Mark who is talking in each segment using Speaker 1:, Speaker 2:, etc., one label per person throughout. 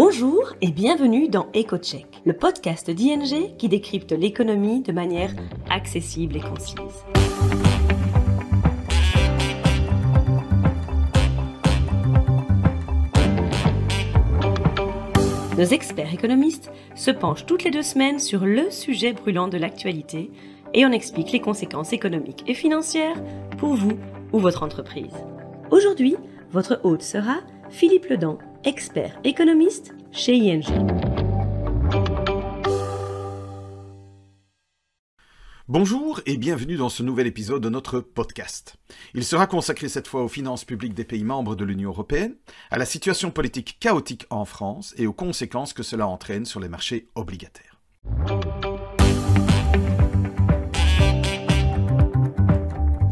Speaker 1: Bonjour et bienvenue dans EcoCheck, le podcast d'ING qui décrypte l'économie de manière accessible et concise. Nos experts économistes se penchent toutes les 2 semaines sur le sujet brûlant de l'actualité et on explique les conséquences économiques et financières pour vous ou votre entreprise. Aujourd'hui, votre hôte sera Philippe Ledan, expert économiste chez ING.
Speaker 2: Bonjour et bienvenue dans ce nouvel épisode de notre podcast. Il sera consacré cette fois aux finances publiques des pays membres de l'Union européenne, à la situation politique chaotique en France et aux conséquences que cela entraîne sur les marchés obligataires.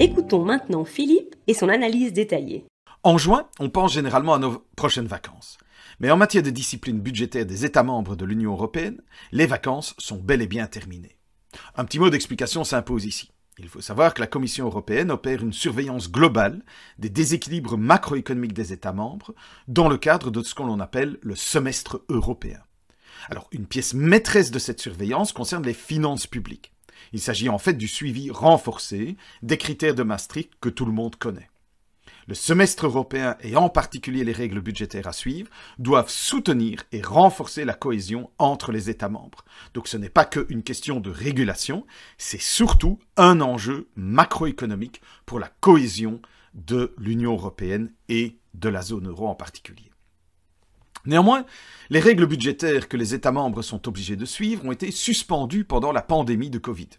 Speaker 1: Écoutons maintenant Philippe et son analyse détaillée.
Speaker 2: En juin, on pense généralement à nos prochaines vacances. Mais en matière de discipline budgétaire des États membres de l'Union européenne, les vacances sont bel et bien terminées. Un petit mot d'explication s'impose ici. Il faut savoir que la Commission européenne opère une surveillance globale des déséquilibres macroéconomiques des États membres dans le cadre de ce qu'on appelle le semestre européen. Alors, une pièce maîtresse de cette surveillance concerne les finances publiques. Il s'agit en fait du suivi renforcé des critères de Maastricht que tout le monde connaît. Le semestre européen et en particulier les règles budgétaires à suivre doivent soutenir et renforcer la cohésion entre les États membres. Donc ce n'est pas qu'une question de régulation, c'est surtout un enjeu macroéconomique pour la cohésion de l'Union européenne et de la zone euro en particulier. Néanmoins, les règles budgétaires que les États membres sont obligés de suivre ont été suspendues pendant la pandémie de Covid.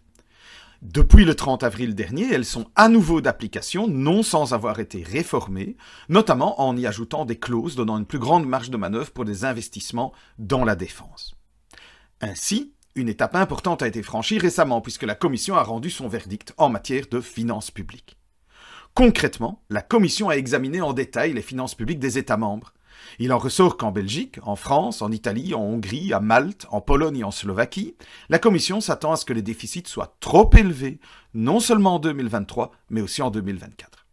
Speaker 2: Depuis le 30 avril dernier, elles sont à nouveau d'application, non sans avoir été réformées, notamment en y ajoutant des clauses donnant une plus grande marge de manœuvre pour des investissements dans la défense. Ainsi, une étape importante a été franchie récemment puisque la Commission a rendu son verdict en matière de finances publiques. Concrètement, la Commission a examiné en détail les finances publiques des États membres. Il en ressort qu'en Belgique, en France, en Italie, en Hongrie, à Malte, en Pologne et en Slovaquie, la Commission s'attend à ce que les déficits soient trop élevés, non seulement en 2023, mais aussi en 2024.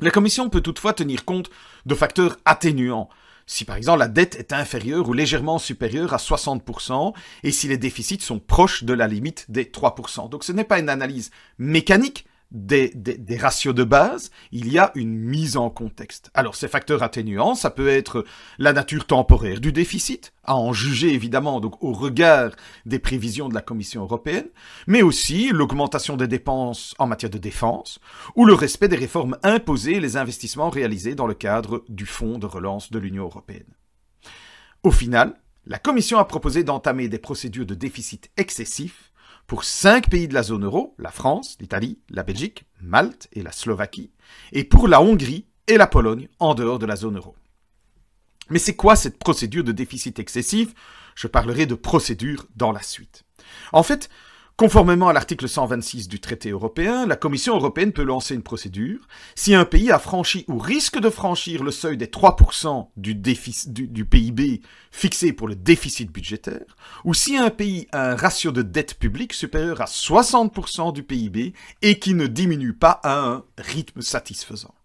Speaker 2: La Commission peut toutefois tenir compte de facteurs atténuants, si par exemple la dette est inférieure ou légèrement supérieure à 60%, et si les déficits sont proches de la limite des 3%. Donc ce n'est pas une analyse mécanique, des ratios de base, il y a une mise en contexte. Alors ces facteurs atténuants, ça peut être la nature temporaire du déficit, à en juger évidemment donc au regard des prévisions de la Commission européenne, mais aussi l'augmentation des dépenses en matière de défense, ou le respect des réformes imposées et les investissements réalisés dans le cadre du Fonds de relance de l'Union européenne. Au final, la Commission a proposé d'entamer des procédures de déficit excessif pour 5 pays de la zone euro, la France, l'Italie, la Belgique, Malte et la Slovaquie, et pour la Hongrie et la Pologne en dehors de la zone euro. Mais c'est quoi cette procédure de déficit excessif ? Je parlerai de procédure dans la suite. En fait, conformément à l'article 126 du traité européen, la Commission européenne peut lancer une procédure si un pays a franchi ou risque de franchir le seuil des 3% du PIB fixé pour le déficit budgétaire, ou si un pays a un ratio de dette publique supérieur à 60% du PIB et qui ne diminue pas à un rythme satisfaisant.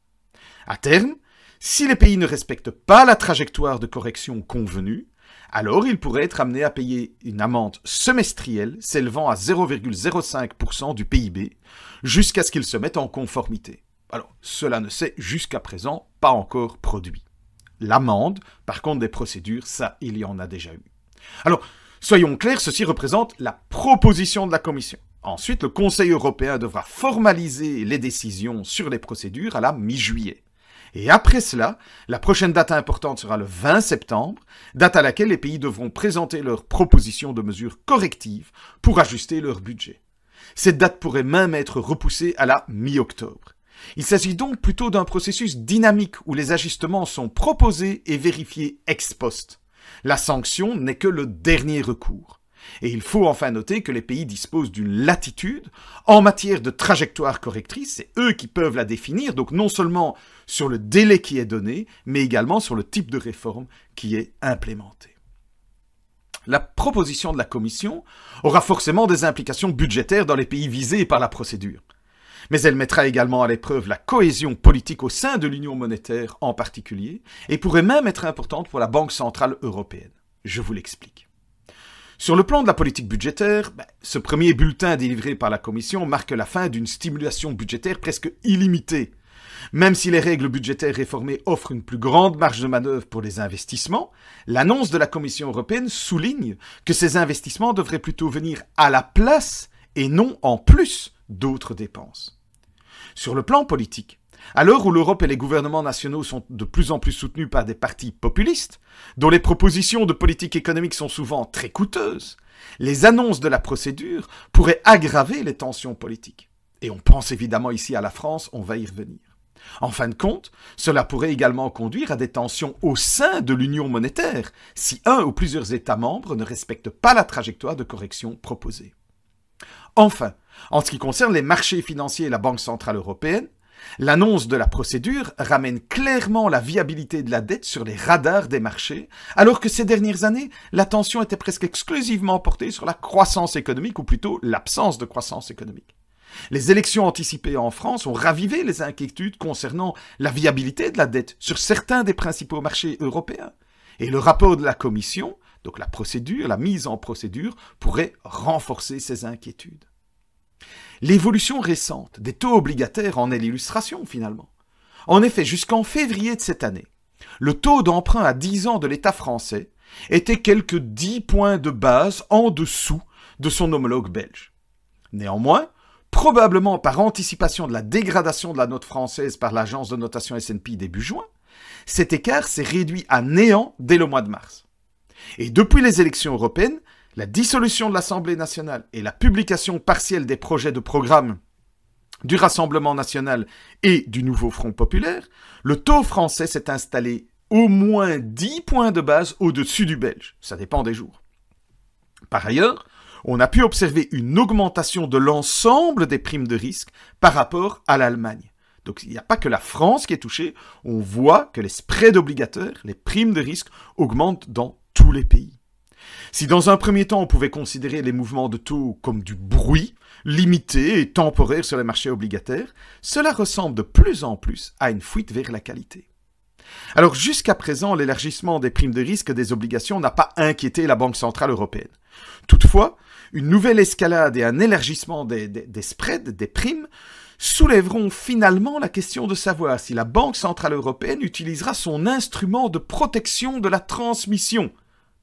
Speaker 2: À terme, si les pays ne respectent pas la trajectoire de correction convenue, alors il pourrait être amené à payer une amende semestrielle s'élevant à 0,05% du PIB jusqu'à ce qu'il se mette en conformité. Alors, cela ne s'est jusqu'à présent pas encore produit. L'amende, par contre, des procédures, ça, il y en a déjà eu. Alors, soyons clairs, ceci représente la proposition de la Commission. Ensuite, le Conseil européen devra formaliser les décisions sur les procédures à la mi-juillet. Et après cela, la prochaine date importante sera le 20 septembre, date à laquelle les pays devront présenter leurs propositions de mesures correctives pour ajuster leur budget. Cette date pourrait même être repoussée à la mi-octobre. Il s'agit donc plutôt d'un processus dynamique où les ajustements sont proposés et vérifiés ex post. La sanction n'est que le dernier recours. Et il faut enfin noter que les pays disposent d'une latitude en matière de trajectoire correctrice, c'est eux qui peuvent la définir, donc non seulement sur le délai qui est donné, mais également sur le type de réforme qui est implémenté. La proposition de la Commission aura forcément des implications budgétaires dans les pays visés par la procédure. Mais elle mettra également à l'épreuve la cohésion politique au sein de l'Union monétaire en particulier, et pourrait même être importante pour la Banque centrale européenne. Je vous l'explique. Sur le plan de la politique budgétaire, ce premier bulletin délivré par la Commission marque la fin d'une stimulation budgétaire presque illimitée. Même si les règles budgétaires réformées offrent une plus grande marge de manœuvre pour les investissements, l'annonce de la Commission européenne souligne que ces investissements devraient plutôt venir à la place et non en plus d'autres dépenses. Sur le plan politique, à l'heure où l'Europe et les gouvernements nationaux sont de plus en plus soutenus par des partis populistes, dont les propositions de politique économique sont souvent très coûteuses, les annonces de la procédure pourraient aggraver les tensions politiques. Et on pense évidemment ici à la France, on va y revenir. En fin de compte, cela pourrait également conduire à des tensions au sein de l'Union monétaire, si un ou plusieurs États membres ne respectent pas la trajectoire de correction proposée. Enfin, en ce qui concerne les marchés financiers et la Banque centrale européenne, l'annonce de la procédure ramène clairement la viabilité de la dette sur les radars des marchés, alors que ces dernières années, l'attention était presque exclusivement portée sur la croissance économique, ou plutôt l'absence de croissance économique. Les élections anticipées en France ont ravivé les inquiétudes concernant la viabilité de la dette sur certains des principaux marchés européens. Et le rapport de la Commission, donc la procédure, la mise en procédure, pourrait renforcer ces inquiétudes. L'évolution récente des taux obligataires en est l'illustration finalement. En effet, jusqu'en février de cette année, le taux d'emprunt à 10 ans de l'État français était quelques 10 points de base en dessous de son homologue belge. Néanmoins, probablement par anticipation de la dégradation de la note française par l'agence de notation S&P début juin, cet écart s'est réduit à néant dès le mois de mars. Et depuis les élections européennes, la dissolution de l'Assemblée nationale et la publication partielle des projets de programme du Rassemblement national et du Nouveau Front populaire, le taux français s'est installé au moins 10 points de base au-dessus du belge. Ça dépend des jours. Par ailleurs, on a pu observer une augmentation de l'ensemble des primes de risque par rapport à l'Allemagne. Donc il n'y a pas que la France qui est touchée, on voit que les spreads obligataires, les primes de risque, augmentent dans tous les pays. Si dans un premier temps on pouvait considérer les mouvements de taux comme du bruit, limité et temporaire sur les marchés obligataires, cela ressemble de plus en plus à une fuite vers la qualité. Alors jusqu'à présent, l'élargissement des primes de risque des obligations n'a pas inquiété la Banque centrale européenne. Toutefois, une nouvelle escalade et un élargissement des spreads, des primes, soulèveront finalement la question de savoir si la Banque centrale européenne utilisera son instrument de protection de la transmission,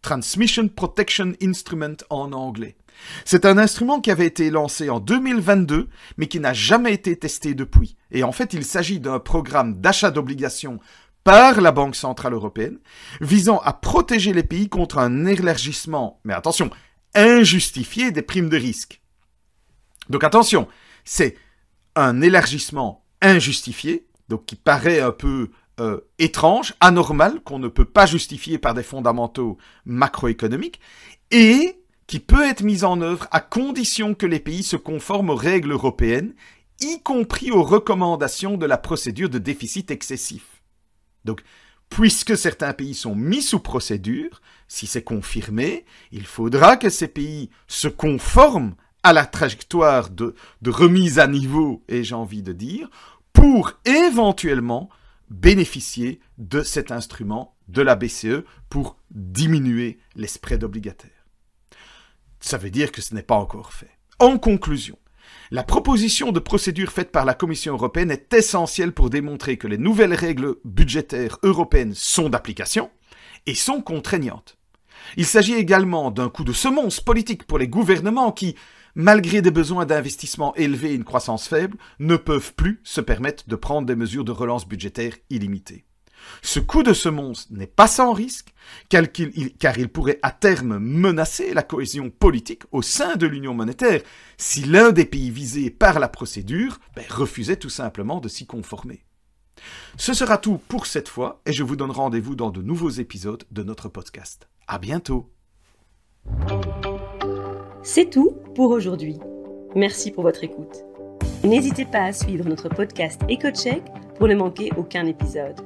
Speaker 2: Transmission Protection Instrument en anglais. C'est un instrument qui avait été lancé en 2022, mais qui n'a jamais été testé depuis. Et en fait, il s'agit d'un programme d'achat d'obligations par la Banque centrale européenne, visant à protéger les pays contre un élargissement, mais attention, injustifié des primes de risque. Donc attention, c'est un élargissement injustifié, donc qui paraît un peu étrange, anormal, qu'on ne peut pas justifier par des fondamentaux macroéconomiques, et qui peut être mis en œuvre à condition que les pays se conforment aux règles européennes, y compris aux recommandations de la procédure de déficit excessif. Donc, puisque certains pays sont mis sous procédure, si c'est confirmé, il faudra que ces pays se conforment à la trajectoire de remise à niveau, et j'ai envie de dire, pour éventuellement bénéficier de cet instrument de la BCE pour diminuer les spreads obligataires. Ça veut dire que ce n'est pas encore fait. En conclusion, la proposition de procédure faite par la Commission européenne est essentielle pour démontrer que les nouvelles règles budgétaires européennes sont d'application et sont contraignantes. Il s'agit également d'un coup de semonce politique pour les gouvernements qui, malgré des besoins d'investissement élevés et une croissance faible, ne peuvent plus se permettre de prendre des mesures de relance budgétaire illimitées. Ce coup de semonce n'est pas sans risque, car il pourrait à terme menacer la cohésion politique au sein de l'Union monétaire si l'un des pays visés par la procédure refusait tout simplement de s'y conformer. Ce sera tout pour cette fois et je vous donne rendez-vous dans de nouveaux épisodes de notre podcast. À bientôt.
Speaker 1: C'est tout pour aujourd'hui. Merci pour votre écoute. N'hésitez pas à suivre notre podcast EcoCheck pour ne manquer aucun épisode.